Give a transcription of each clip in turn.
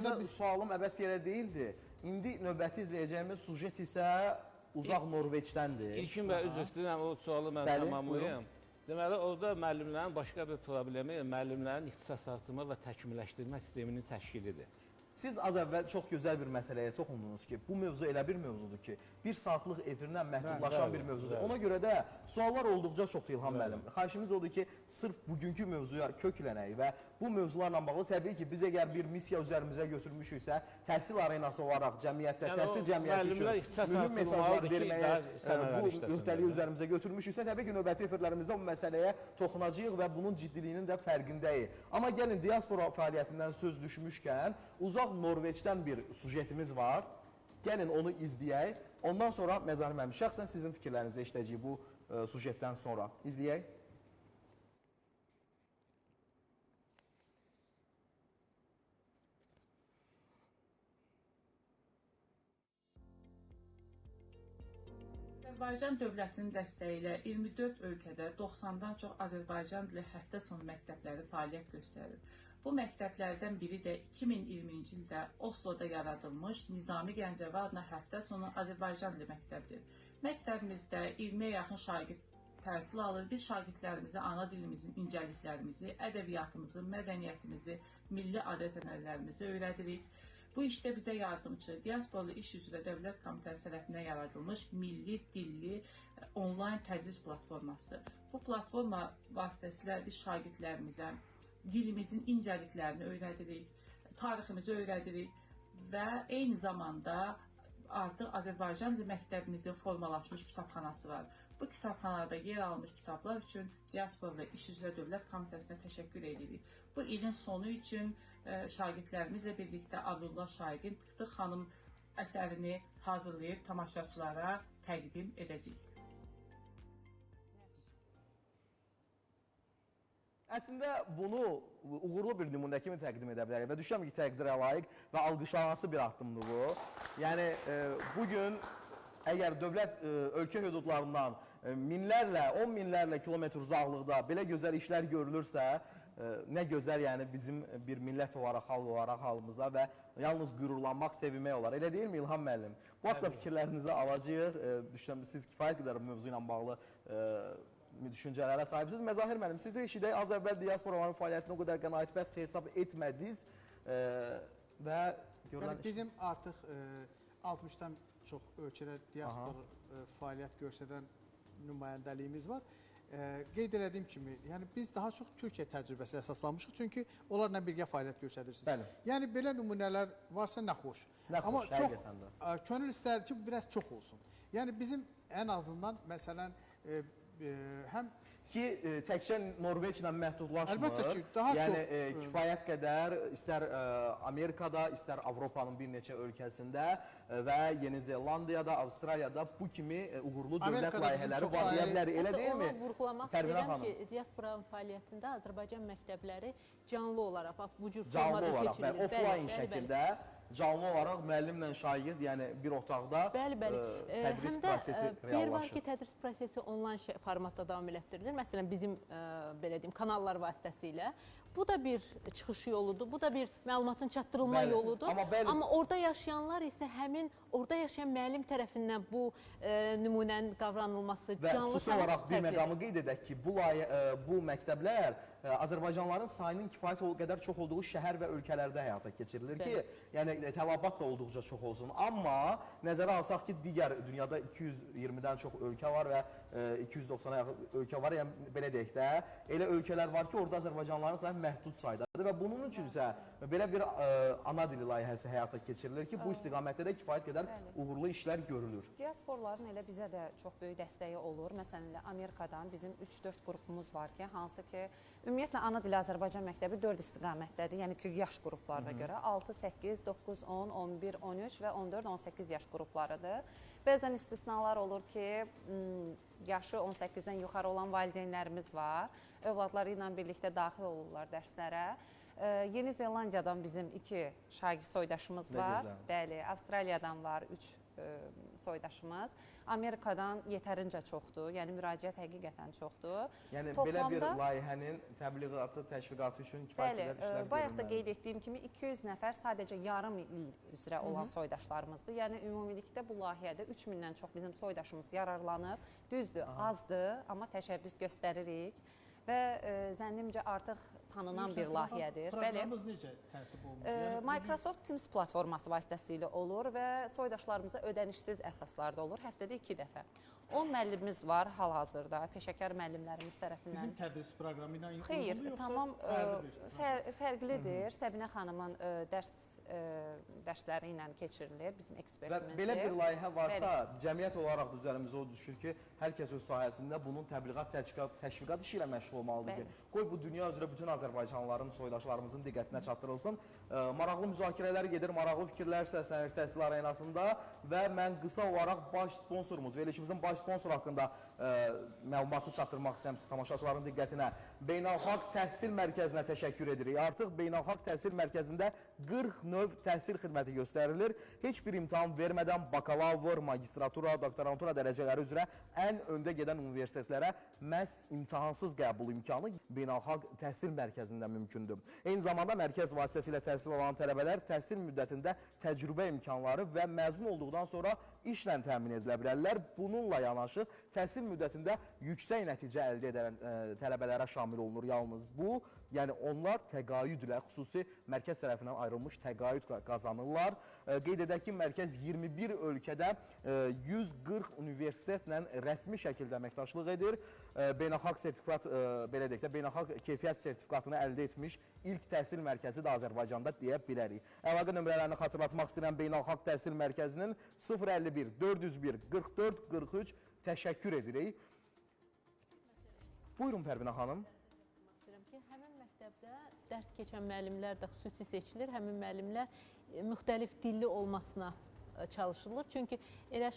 Əslində sualım əbəs yerə deyildi. İndi növbəti izləyəcəyimiz sujet isə uzaq Norveçdəndir. İlkin və üzr istəyirəm, o sualı mən tamamlayayım. Deməli, orada müəllimlərin başqa bir problemi müəllimlərin ixtisaslaşdırma və təkmilləşdirmə sisteminin təşkilidir. Siz az əvvəl çox gözəl bir məsələyə toxundunuz ki, bu mövzu elə bir mövzudur ki, bir saatlıq efirlə məhdudlaşan bir mövzudur. Ona görə də suallar olduqca çoxdur İlham müəllim. Xahişimiz odur ki, sırf bugünkü mövzuya köklənək və bu mövzularla bağlı təbii ki, biz əgər bir missiya üzərimizə götürmüşüksə, təhsil arenası olaraq cəmiyyətdə, təhsil cəmiyyəti üçün mühüm mesajlar verməyə bu mühtəliyi üzərimizə götürmüşüksə, təbii ki, növbəti efirlərimizdə bu məsələyə toxunacağıq və bunun ciddiliyinin də fərqindəyik. Amma gəlin, diaspora fəaliyyətindən söz düşmüşkən, uzaq Norveçdən bir sujetimiz var. Gəlin onu izləyək. Ondan sonra Məzahir müəllim, şəxsən sizin fikirlərinizi eşidəcəyik bu sujetdən sonra. İzləyək. Azərbaycan dövlətinin dəstəyi ilə 24 ölkədə 90-dan çox Azərbaycan dili həftə sonu məktəbləri fəaliyyət göstərir. Bu məktəblərdən biri də 2020-ci ildə Osloda yaradılmış Nizami Gəncəvi adına həftə sonu Azərbaycan dili məktəbidir. Məktəbimizdə 20-yə yaxın şagird təhsil alır. Biz şagirdlərimizə ana dilimizin incəliklərimizi, ədəbiyyatımızı, mədəniyyətimizi, milli adət-ənənələrimizi öyrədirik. Bu işdə bizə yardımcı Diasporlu İş üzrə Dövlət Komitəsi tərəfindən yaradılmış milli dilli onlayn tədris platformasıdır. Bu platforma vasitəsilə biz şagirdlərimizə dilimizin incəliklərini öyrədirik, tariximizi öyrədirik və eyni zamanda artıq Azərbaycan dili məktəbimizin formalaşmış kitabxanası var. Bu kitabxanada yer almış kitablar üçün Diasporlu İş üzrə Dövlət Komitəsinə təşəkkür edirik. Bu ilin sonu üçün şagirdlərimizlə birlikdə Abdullah Şaiqin Tıktıq xanım əsərini hazırlayıb tamaşaçılara təqdim edəcəyik. Əslində bunu uğurlu bir nümunə kimi təqdim edə bilərik və düşünürəm ki, təqdirə layiq və alqışlanması bir addımdır bu. Yəni, bugün əgər dövlət ölkə hüdudlarından minlərlə, 10 minlərlə kilometr uzaqlıqda belə gözəl işlər görülürsə, nə gözəl, yəni bizim bir millət olaraq, xalq olaraq halımıza və yalnız qürurlanmaq, sevinmək olar. Elə deyilmi İlham müəllim? Bu haqda fikirlərinizi alacağıq. Düşünürəm, siz kifayət qədər mövzu ilə bağlı düşüncələrə sahibsiniz. Məzahir müəllim, siz də eşidək, az əvvəl diasporaların fəaliyyətini o qədər qənaətbəxş hesab etmədiniz və görülən... Bizim artıq 60-dan çox ölkədə diaspora fəaliyyət göstərən nümayəndəliyimiz var. Qeyd elədiyim kimi, yəni biz daha çox Türkiyə təcrübəsi əsaslanmışıq, çünki onlarla birgə fəaliyyət göstərirsiniz. Bəli. Yəni belə nümunələr varsa nə xoş. Nə xoş, həqiqətən də. Amma könül istər ki, biraz çox olsun. Yəni bizim ən azından, məsələn, həm ki, təkcə Norveçlə məhdudlaşmır. Əlbəttə ki, daha çox. Yəni, kifayət qədər istər Amerikada, istər Avropanın bir neçə ölkəsində və Yeni Zelandiyada, Avstraliyada bu kimi uğurlu dövlət layihələri var deyə bilərik. Elə deyilmi? Onu vurğulamaq istəyirəm ki, diasporanın fəaliyyətində Azərbaycan məktəbləri canlı olaraq, bu cür formada keçirilir. Offline şəkildə canlı olaraq müəllimlə şagird, yəni bir otaqda tədris prosesi reallaşır. Bir var ki, tədris prosesi onlayn formatda davam elətdirilir. Məsələn, bizim belə deyim, kanallar vasitəsilə. Bu da bir çıxış yoludur, bu da bir məlumatın çatdırılma yoludur. Amma orada yaşayanlar isə həmin orada yaşayan müəllim tərəfindən bu nümunənin qavranılması, və canlı xüsusi olaraq bir məqamı qeyd edək ki, bu məktəblər Azərbaycanlıların sayının kifayət qədər çox olduğu şəhər və ölkələrdə həyata keçirilir ki, yəni tələbat da olduqca çox olsun. Amma nəzərə alsaq ki, digər dünyada 220-dən çox ölkə var və 290-a yaxın ölkə var, yəni belə deyək də, elə ölkələr var ki, orada Azərbaycanlıların sayı məhdud saydadır və bunun üçün isə belə bir ana dili layihəsi həyata keçirilir ki, bu istiqamətdə də kifayət qədər uğurlu işlər görülür. Diasporların elə bizə də çox böyük dəstəyi olur. Məsələn, Amerikadan bizim 3-4 qrupumuz var ki, hansı ki, ümumiyyətlə ana dili Azərbaycan məktəbi 4 istiqamətdədir, yəni ki, yaş qruplarına görə 6, 8, 9, 10, 11, 13 və 14, 18 yaş qruplarıdır. Bəzən istisnalar olur ki, yaşı 18-dən yuxarı olan valideynlərimiz var. Övladları ilə birlikdə daxil olurlar dərslərə. Yeni Zelandiyadan bizim 2 şagird soydaşımız var. Bəli, Avstraliyadan var 3 soydaşımız. Amerikadan yetərincə çoxdur, yəni müraciət həqiqətən çoxdur. Yəni belə bir layihənin təbliğatı, təşviqatı üçün kifayət qədər işlər görülməlidir. Bayaq da qeyd etdiyim kimi 200 nəfər sadəcə yarım il üzrə olan soydaşlarımızdır. Yəni ümumilikdə bu layihədə 3000-dən çox bizim soydaşımız yararlanıb. Düzdür, azdır, amma təşəbbüs göstəririk və zənnimcə artıq tanınan bir layihədir. Proqramımız necə tərtib olunur? Microsoft Teams platforması vasitəsilə olur və soydaşlarımıza ödənişsiz əsaslarda olur. Həftədə 2 dəfə. 10 müəllimimiz var hal-hazırda, peşəkar müəllimlərimiz tərəfindən. Bizim tədris proqramı ilə uyğundur, Xeyr, yoxsa tamam fərqlidir. Səbinə xanımın dərsləri ilə keçirilir bizim ekspertimizdir. Belə bir layihə varsa, cəmiyyət olaraq da üzərimizə o düşür ki, hər kəs öz sahəsində bunun təbliğat, təşviqat işi ilə məşğul olmalıdır ki, qoy bu dünya üzrə bütün Azərbaycanlıların, soydaşlarımızın diqqətinə çatdırılsın. Maraqlı müzakirələr gedir, maraqlı fikirlər səslənir təhsil arenasında və mən qısa olaraq baş sponsorumuz, verilişimizin baş sponsor haqqında məlumatı çatdırmaq istəyirəm siz tamaşaçıların diqqətinə. Beynəlxalq Təhsil Mərkəzinə təşəkkür edirik. Artıq Beynəlxalq Təhsil Mərkəzində 40 növ təhsil xidməti göstərilir. Heç bir imtahan vermədən bakalavr, magistratura, doktorantura dərəcələri üzrə ən öndə gedən universitetlərə məhz imtahansız qəbul imkanı Beynəlxalq Təhsil Mərkəzində mümkündür. Eyni zamanda mərkəz vasitəsilə təhsil alan tələbələr təhsil müddətində təcrübə imkanları və məzun olduqdan sonra işlə təmin edilə bilərlər. Bununla yanaşı təhsil müddətində yüksək nəticə əldə edən tələbələrə şamil olunur yalnız bu. Yəni onlar təqaüd ilə xüsusi mərkəz tərəfindən ayrılmış təqaüd qazanırlar. Qeyd edək ki, mərkəz 21 ölkədə 140 universitetlə rəsmi şəkildə əməkdaşlıq edir. Beynəlxalq sertifikat, belə deyək də, beynəlxalq keyfiyyət sertifikatını əldə etmiş ilk təhsil mərkəzi də Azərbaycanda deyə bilərik. Əlaqə nömrələrini xatırlatmaq istəyirəm Beynəlxalq Təhsil Mərkəzinin 051 401 44 43 təşəkkür edirik. Buyurun Pərvinə xanım. Həmin məktəbdə dərs keçən müəllimlər də xüsusi seçilir. Həmin müəllimlər müxtəlif dilli olmasına çalışılır. Çünki elə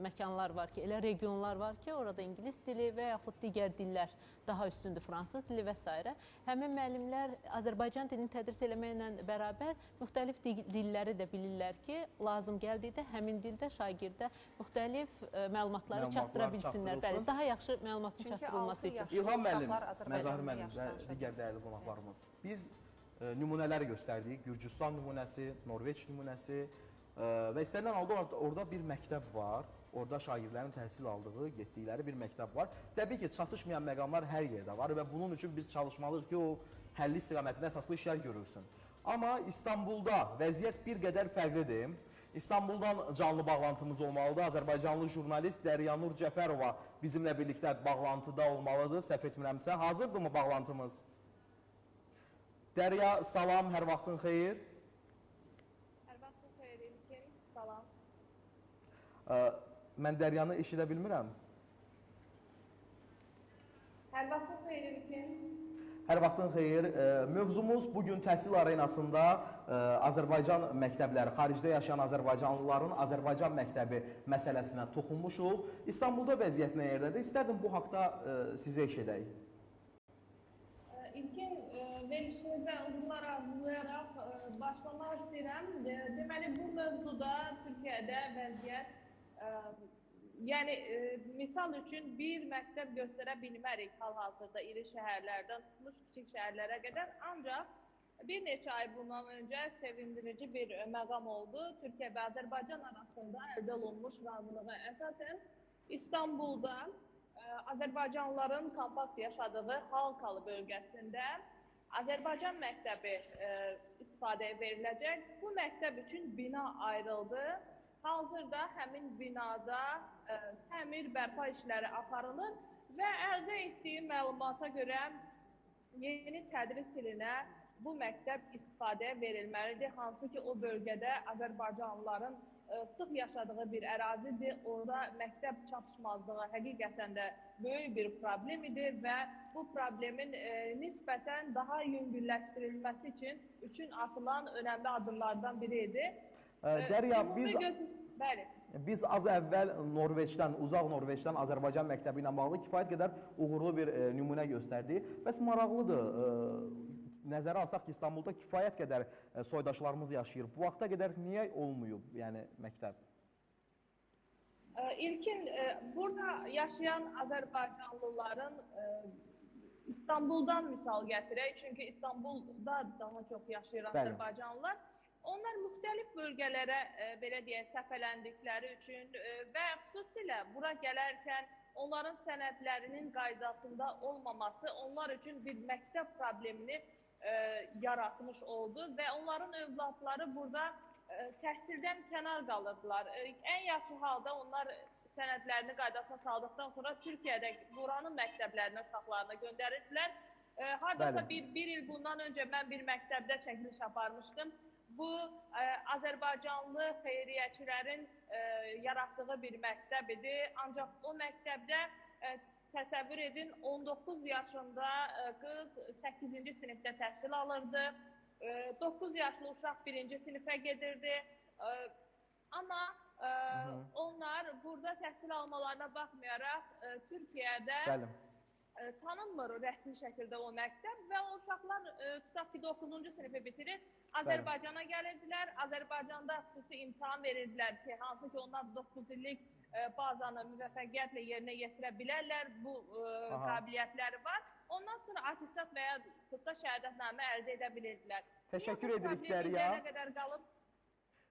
məkanlar var ki, elə regionlar var ki, orada ingilis dili və yaxud digər dillər daha üstündür, fransız dili və s. Həmin müəllimlər Azərbaycan dilini tədris eləməklə bərabər müxtəlif dilləri də bilirlər ki, lazım gəldikdə həmin dildə şagirdə müxtəlif məlumatları çatdıra bilsinlər. Bəli, daha yaxşı məlumatın çatdırılması üçün. İlham müəllim, Məzahir müəllim və digər dəyərli qonaqlarımız. Biz nümunələri göstərdik. Gürcüstan nümunəsi, Norveç nümunəsi və istənilən halda orada bir məktəb var. Orada şagirdlərin təhsil aldığı, getdikləri bir məktəb var. Təbii ki, çatışmayan məqamlar hər yerdə var və bunun üçün biz çalışmalıyıq ki, o həlli istiqamətində əsaslı işlər görülsün. Amma İstanbulda vəziyyət bir qədər fərqlidir. İstanbuldan canlı bağlantımız olmalıdır. Azərbaycanlı jurnalist Dəryanur Cəfərova bizimlə birlikdə bağlantıda olmalıdır. Səhv etmirəmsə, hazırdırmı bağlantımız? Dərya, salam, hər vaxtın xeyir. Mən Dəryanı eşidə bilmirəm. Hər vaxtın xeyir İlkin. Hər vaxtın xeyir. Mövzumuz bugün təhsil arenasında Azərbaycan məktəbləri, xaricdə yaşayan Azərbaycanlıların Azərbaycan məktəbi məsələsinə toxunmuşuq. İstanbulda vəziyyət nə yerdədir? İstərdim bu haqda sizə eşidək. İlkin, verilişinizə uğurlar arzulayaraq başlamaq istəyirəm. Deməli, bu mövzuda Türkiyədə vəziyyət yəni, misal üçün bir məktəb göstərə bilmərik hal-hazırda iri şəhərlərdən tutmuş kiçik şəhərlərə qədər. Ancaq bir neçə ay bundan öncə sevindirici bir məqam oldu. Türkiyə və Azərbaycan arasında əldə olunmuş razılığa əsasən İstanbulda Azərbaycanlıların kompakt yaşadığı Halkalı bölgəsində Azərbaycan məktəbi istifadəyə veriləcək. Bu məktəb üçün bina ayrıldı. Hazırda həmin binada təmir bərpa işləri aparılır və əldə etdiyim məlumata görə yeni tədris ilinə bu məktəb istifadəyə verilməlidir. Hansı ki, o bölgədə Azərbaycanlıların sıx yaşadığı bir ərazidir. Orada məktəb çatışmazlığı həqiqətən də böyük bir problem idi və bu problemin nisbətən daha yüngülləşdirilməsi üçün atılan önəmli adımlardan biri idi. Dərya, biz az əvvəl Norveçdən, uzaq Norveçdən Azərbaycan məktəbi ilə bağlı kifayət qədər uğurlu bir nümunə göstərdik. Bəs maraqlıdır, nəzərə alsaq ki, İstanbulda kifayət qədər soydaşlarımız yaşayır. Bu vaxta qədər niyə olmayıb, yəni məktəb? İlkin, burada yaşayan Azərbaycanlıların İstanbuldan misal gətirək, çünki İstanbulda daha çox yaşayır Azərbaycanlılar. Onlar müxtəlif bölgələrə, belə deyək, səfərləndikləri üçün və xüsusilə bura gələrkən onların sənədlərinin qaydasında olmaması onlar üçün bir məktəb problemini yaratmış oldu və onların övladları burada təhsildən kənar qalırdılar. Ən yaxşı halda onlar sənədlərini qaydasına saldıqdan sonra Türkiyədə buranın məktəblərinə uşaqlarını göndərirdilər. Hardasa bir il bundan öncə mən bir məktəbdə çəkiliş aparmışdım. Bu, Azərbaycanlı xeyriyyəçilərin yaratdığı bir məktəb idi. Ancaq o məktəbdə təsəvvür edin, 19 yaşında qız 8-ci sinifdə təhsil alırdı. 9 yaşlı uşaq 1-ci sinifə gedirdi. Amma onlar burada təhsil almalarına baxmayaraq Türkiyədə tanınmır rəsmi şəkildə o məktəb və o uşaqlar tutaq ki, 9-cu sinifi bitirir, Azərbaycana gəlirdilər, Azərbaycanda xüsusi imtahan verirdilər ki, hansı ki, onlar 9 illik bazanı müvəffəqiyyətlə yerinə yetirə bilərlər, bu qabiliyyətləri var. Ondan sonra attestat və ya tutda şəhadətnamə əldə edə bilirdilər. Təşəkkür edirik Dərya.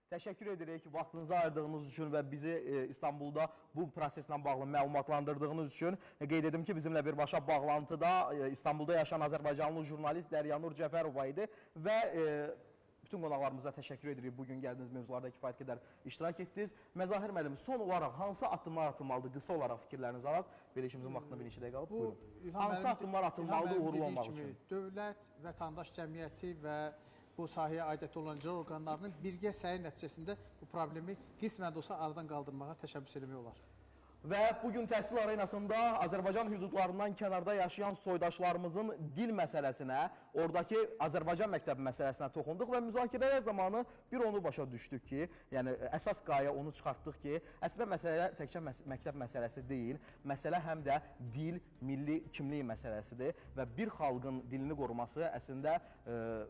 Təşəkkür edirik vaxtınızı ayırdığınız üçün və bizi İstanbulda bu proseslə bağlı məlumatlandırdığınız üçün. Qeyd edim ki, bizimlə birbaşa bağlantıda İstanbulda yaşayan Azərbaycanlı jurnalist Dəryanur Cəfərova idi və bütün qonaqlarımıza təşəkkür edirik. Bugün gəldiyiniz mövzularda kifayət qədər iştirak etdiniz. Məzahir müəllim, son olaraq hansı addımlar atılmalıdır? Qısa olaraq fikirlərinizi alaq. Belə işimizin vaxtına bir neçə dəqiqə qalıb. Buyurun. Hansı addımlar atılmalıdır uğurlu olmaq üçün? Dövlət, vətəndaş cəmiyyəti və bu sahəyə aidiyyətli olan icra orqanlarının birgə səyi nəticəsində bu problemi qismən də olsa aradan qaldırmağa təşəbbüs etmək olar. Və bugün təhsil arenasında Azərbaycan hüdudlarından kənarda yaşayan soydaşlarımızın dil məsələsinə, oradakı Azərbaycan məktəbi məsələsinə toxunduq və müzakirələr zamanı bir onu başa düşdük ki, yəni əsas qayə onu çıxartdıq ki, əslində məsələ təkcə məktəb məsələsi deyil, məsələ həm də dil, milli kimlik məsələsidir və bir xalqın dilini qoruması əslində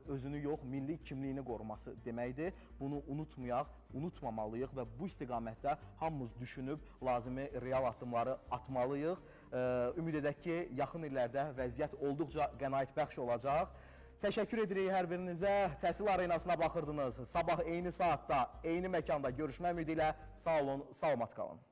özünü yox, milli kimliyini qoruması deməkdir. Bunu unutmayaq, unutmamalıyıq və bu istiqamətdə hamımız düşünüb lazımi real addımları atmalıyıq. Ümid edək ki, yaxın illərdə vəziyyət olduqca qənaətbəxş olacaq. Təşəkkür edirik hər birinizə. Təhsil arenasına baxırdınız. Sabah eyni saatda, eyni məkanda görüşmək ümidi ilə sağ olun, salamat qalın.